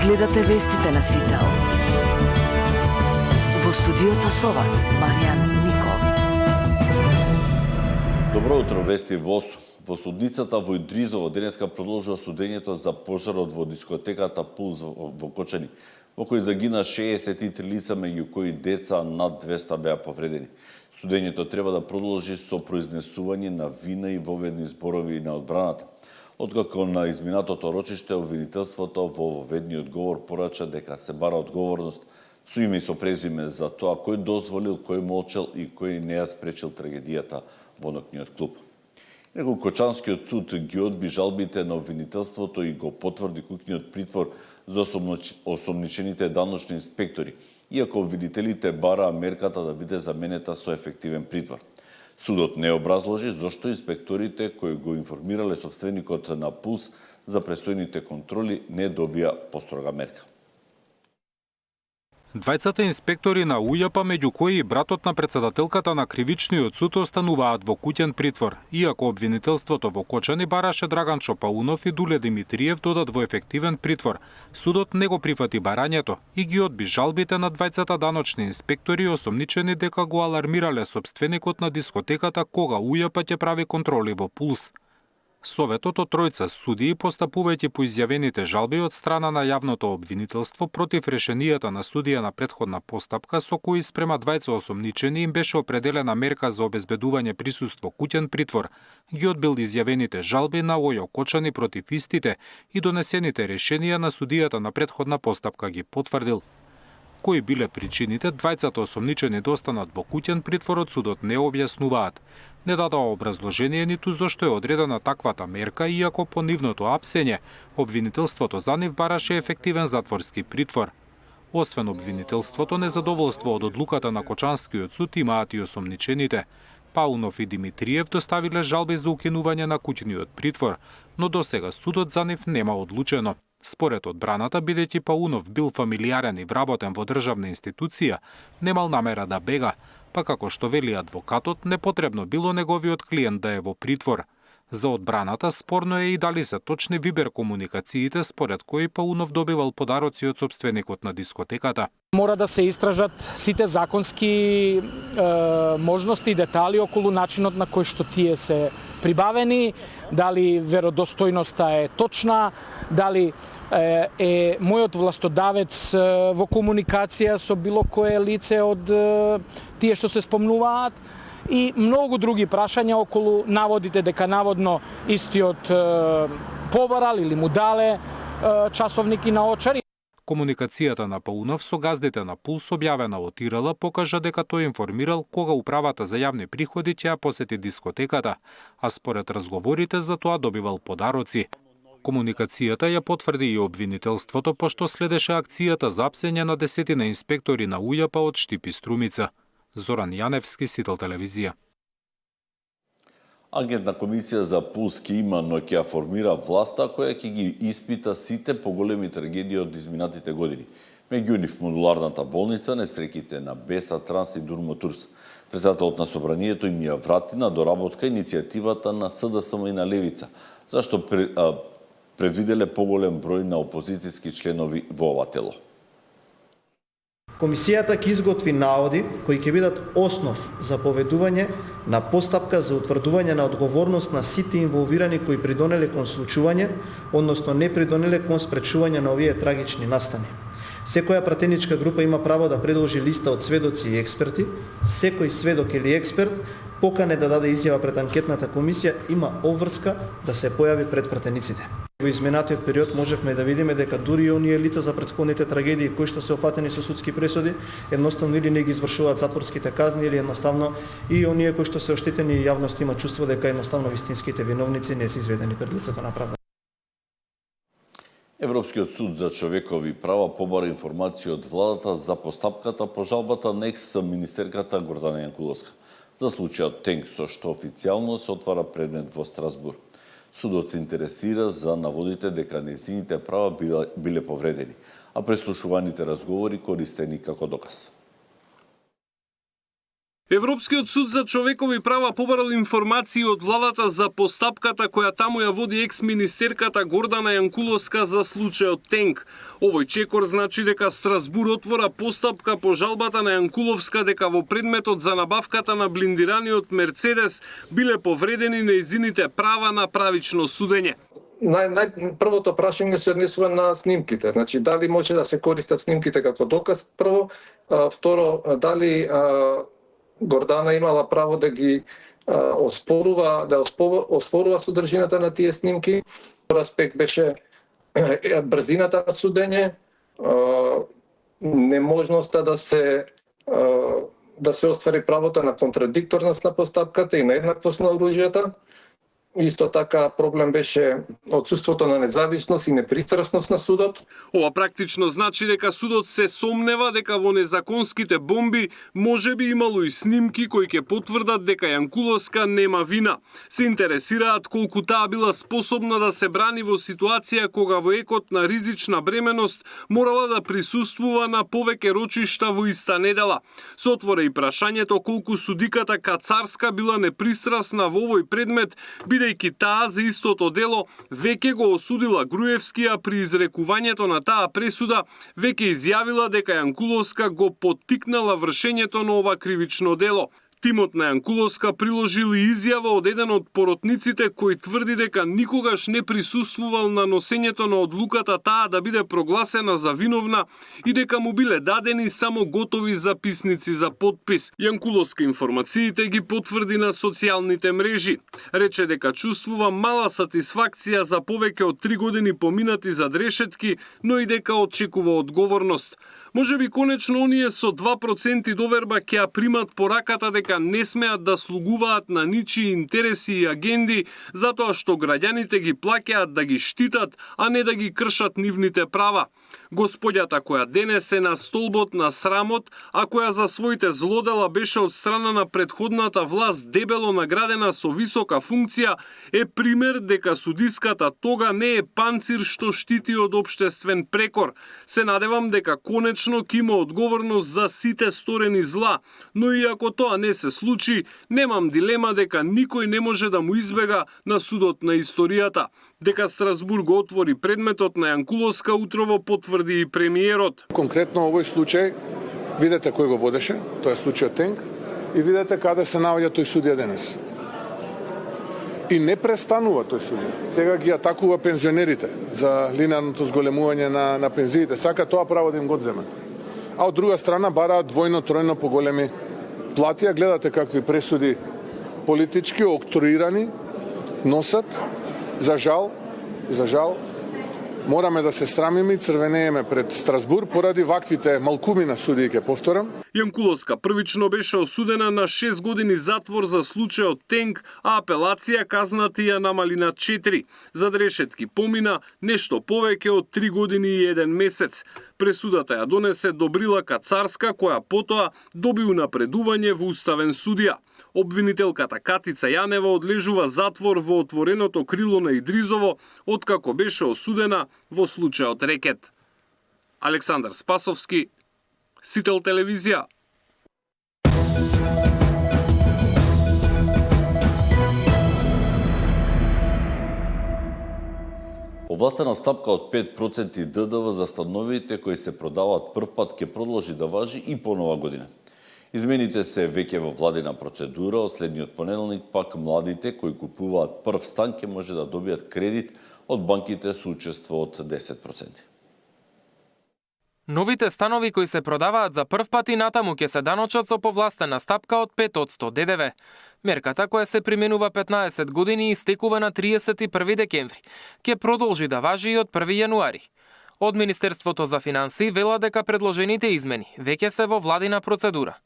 Гледате вестите на Сител. Во студиото со вас, Маријан Ников. Добро утро, вести ВОС. Во судницата во Идризово денеска продолжува судењето за пожарот во дискотеката Пулс во Кочани, во кој загина 63 лица, меѓу кои деца над 200 беа повредени. Судењето треба да продолжи со произнесување на вина и воведни зборови на одбраната. Откако на изминатото рочиште обвинителството во воведниот говор порача дека се бара одговорност со име и со презиме за тоа кој дозволил, кој молчал и кој не ја спречил трагедијата во ноќниот клуб. Него Кочанскиот суд ги одби жалбите на обвинителството и го потврди куќниот притвор за осомничените даночни инспектори, иако обвинителите бараа мерката да биде заменета со ефективен притвор. Судот не образложи зошто инспекторите кои го информирале сопственикот на Пулс за престојните контроли не добија построга мерка. Двајцата инспектори на УЈП, меѓу кои и братот на председателката на Кривичниот суд, остануваат во куќен притвор, иако обвинителството во Кочани бараше Драган Чопаунов и Дуле Димитриев додат во ефективен притвор. Судот не го прифати барањето и ги одби жалбите на двајцата даночни инспектори, осомничени дека го алармирале сопственикот на дискотеката кога УЈП ќе прави контроли во Пулс. Советот од тројца судии, постапувајќи по изјавените жалби од страна на јавното обвинителство против решенијата на судија на претходна постапка, со кои спрема двајца осомничени им беше определена мерка за обезбедување присуство куќен притвор, ги одбил изјавените жалби на ОЈО Кочани против истите и донесените решенија на судијата на претходна постапка ги потврдил. Кои биле причините двајцата осомничени да останат во куќен притвор, од судот не објаснуваат. Не дадоа образложение ниту зошто е одредена таквата мерка, иако по нивното апсење, обвинителството за нив бараше ефективен затворски притвор. Освен обвинителството, незадоволство од одлуката на Кочанскиот суд имаат и осомничените. Паунов и Димитриев доставиле жалби за укинување на куќниот притвор, но досега судот за нив нема одлучено. Според одбраната, бидејќи Паунов бил фамилиарен и вработен во државна институција, немал намера да бега, па како што вели адвокатот, непотребно било неговиот клиент да е во притвор. За одбраната спорно е и дали се точни вибер комуникациите според кои Паунов добивал подароци од сопственикот на дискотеката. Мора да се истражат сите законски можности и детали околу начинот на кој што тие се прибавени, дали веродостојноста е точна, дали е мојот властодавец во комуникација со било кое лице од тие што се спомнуваат, и многу други прашања околу наводите дека наводно истиот побарал или му дале часовник и наочар. Комуникацијата на Паунов со газдите на Пулс, објавена од ИРЛ, покажа дека тој информирал кога управата за јавни приходи ќе ја посети дискотеката, а според разговорите за тоа добивал подароци. Комуникацијата ја потврди и обвинителството, пошто следеше акцијата за апсење на десетина инспектори на УЈП од Штип и Струмица. Зоран Јаневски, Сител телевизија. Агентна комисија за Пулс ќе има, но ќе ја формира власта која ќе ги испита сите поголеми трагедии од изминатите години. Меѓу нив модуларната болница, несреќите на Беса, Транс и Дурмотурс. Председателот на собранието им ја врати на доработка иницијативата на СДСМ и на Левица, зашто предвиделе поголем број на опозицијски членови во ова тело. Комисијата ќе изготви наоди кои ќе бидат основ за поведување на постапка за утврдување на одговорност на сите инволвирани кои придонеле кон случување, односно не придонеле кон спречување на овие трагични настани. Секоја пратеничка група има право да предложи листа од сведоци и експерти. Секој сведок или експерт покане да даде изјава пред анкетната комисија има обврска да се појави пред пратениците. Во изминатиот период можевме да видиме дека дури и оние лица за претходните трагедии кои што се опфатени со судски пресуди, едноставно или не ги извршуваат затворските казни, или едноставно и оние кои што се оштетени и јавност има чувство дека едноставно вистинските виновници не се изведени пред лицето на правда. Европскиот суд за човекови права побара информација од владата за постапката по жалбата на екс-министерката Гордана Јанкуловска за случајот Тенк, со што официјално се отвара предмет во Страсбург. Судот се интересира за наводите дека нејзините права биле повредени, а преслушуваните разговори користени како доказ. Европскиот суд за човекови права побарал информации од владата за постапката која таму ја води екс-министерката Гордана Јанкуловска за случајот Тенк. Овој чекор значи дека Страсбур отвора постапка по жалбата на Јанкуловска дека во предметот за набавката на блиндираниот Мерцедес биле повредени нејзините права на правично судење. Првото прашање се однесува на снимките. Значи, дали може да се користат снимките како доказ прво, второ, дали Гордана имала право да ги оспорува содржината на тие снимки. Втор аспект беше брзината на судење, неможноста да се оствари правото на контрадикторност на постапката и на еднаквост на оружјата. Исто така проблем беше отсуството на независност и непристрасност на судот. Ова практично значи дека судот се сомнева дека во незаконските бомби можеби имало и снимки кои ќе потврдат дека Јанкуловска нема вина. Се интересираат колку таа била способна да се брани во ситуација кога во екот на ризична бременост морала да присуствува на повеќе рочишта во иста недела. Се отвора и прашањето колку судиката Кацарска била непристрасна во овој предмет, бидејќи таа за истото дело веќе го осудила Груевски, а при изрекувањето на таа пресуда веќе изјавила дека Јанкуловска го поттикнала вршењето на ова кривично дело. Тимот на Јанкуловска приложил и изјава од еден од поротниците кој тврди дека никогаш не присуствувал на носењето на одлуката таа да биде прогласена за виновна и дека му биле дадени само готови записници за подпис. Јанкуловска информациите ги потврди на социјалните мрежи. Рече дека чувствува мала сатисфакција за повеќе од 3 години поминати зад решетки, но и дека очекува одговорност. Може би конечно оние со 2% доверба ќе ја примат пораката дека не смеат да слугуваат на ничии интереси и агенди, затоа што граѓаните ги плаќаат да ги штитат, а не да ги кршат нивните права. Господјата која денес е на столбот на срамот, а која за своите злодела беше од страна на претходната власт дебело наградена со висока функција, е пример дека судиската тога не е панцир што штити од општествен прекор. Се надевам дека конечно ќе има одговорност за сите сторени зла, но и ако тоа не се случи, немам дилема дека никој не може да му избега на судот на историјата. Дека Страсбург го отвори предметот на Јанкуловска утрово потврди и премиерот. Конкретно овој случај, видете кој го водеше, тоа е случајот Тенк, и видете каде се наоѓа тој судија денес. И не престанува тој судија. Сега ги атакува пензионерите за линеарното зголемување на пензиите. Сака тоа право да им го одземе. А од друга страна бараат двојно, тројно поголеми плати, а гледате какви пресуди политички, октруирани, носат. За жал, мораме да се срамиме и црвенееме пред Страсбур поради ваквите малкумина судии, ке повторам. Јанкуловска првично беше осудена на 6 години затвор за случајот Тенк, а апелација казната ја намали на 4. Зад решетки помина нешто повеќе од 3 години и 1 месец. Пресудата ја донесе Добрила Кацарска, која потоа доби унапредување во уставен судија. Обвинителката Катица Јанева одлежува затвор во отвореното крило на Идризово, откако беше осудена во случајот Рекет. Александар Спасовски, Сител телевизија. Овластена стапка од 5% ДДВ за становите кои се продаваат прв пат ќе продолжи да важи и по нова година. Измените се веќе во владина процедура. Од следниот понеделник пак младите кои купуваат прв стан ќе може да добијат кредит од банките со учество од 10%. Новите станови кои се продаваат за прв пат и натаму ќе се даночат со повластена стапка од 5% ДДВ. Мерката, која се применува 15 години и истекува на 31 декември, ќе продолжи да важи и од 1 јануари. Од Министерството за финансии вела дека предложените измени веќе се во владина процедура.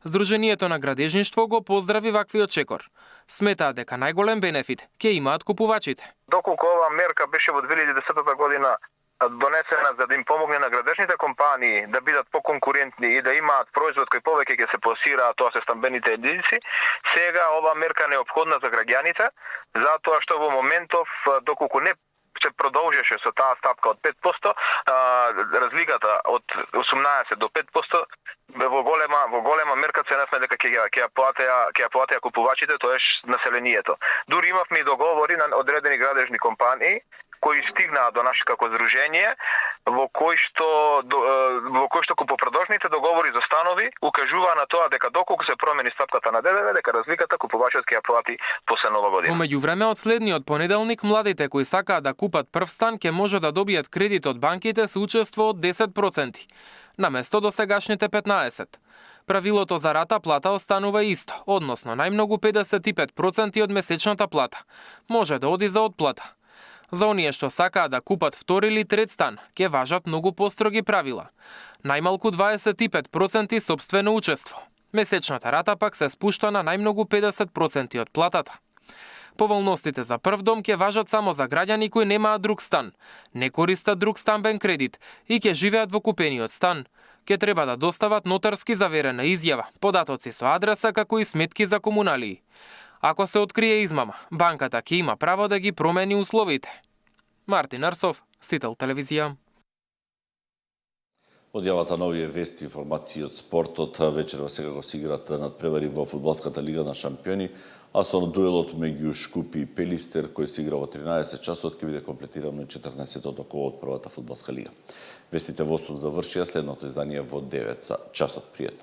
Сдруженијето на градежништво го поздрави ваквиот чекор. Сметаат дека најголем бенефит ќе имаат купувачите. Доколку оваа мерка беше во 2010 година донесена за да им помогне на градежните компании да бидат поконкурентни и да имаат производ кој повеќе ќе се пласира, тоа се стамбените единици, сега оваа мерка е неопходна за граѓаните, затоа што во моментов, доколку не се продолжеше со таа стапка од 5%, разликата од 18 до 5% во голема мерка ценевме дека ќе ја платеа купувачите, тоеш населението. Дури имавме и договори на одредени градежни компании кои стигнаа до наше како здружение, во кои што купопродажните договори за станови укажуваа на тоа дека доколку се промени стапката на ДДВ, дека разликата купувачот ќе ја плати после Нова година. Во меѓувреме од следниот понеделник младите кои сакаат да купат прв стан ќе може да добијат кредит од банките со учество од 10%, наместо досегашните 15%. Правилото за рата плата останува исто, односно најмногу 55% од месечната плата може да оди за отплата. За оние што сакаат да купат втори или трет стан, ќе важат многу построги правила. Најмалку 25% сопствено учество. Месечната рата пак се спушта на најмногу 50% од платата. Поволностите за прв дом ќе важат само за граѓани кои немаат друг стан, не користат друг станбен кредит и ќе живеат во купениот стан. Ќе треба да достават нотарски заверена изјава, податоци со адреса како и сметки за комуналии. Ако се открие измама, банката ќе има право да ги промени условите. Мартин Арсов, Сител телевизија. Одјавата на овие вести, информации од спортот, вечерва секако се играат надпревари во фудбалската лига на шампиони, а со дуелот меѓу Шкупи и Пелистер, кој се игра во 13 часот, ќе биде комплетирано и 14-тото коло од првата фудбалска лига. Вестите во 8 завршија, следното издание во 9 часот. Пријатно.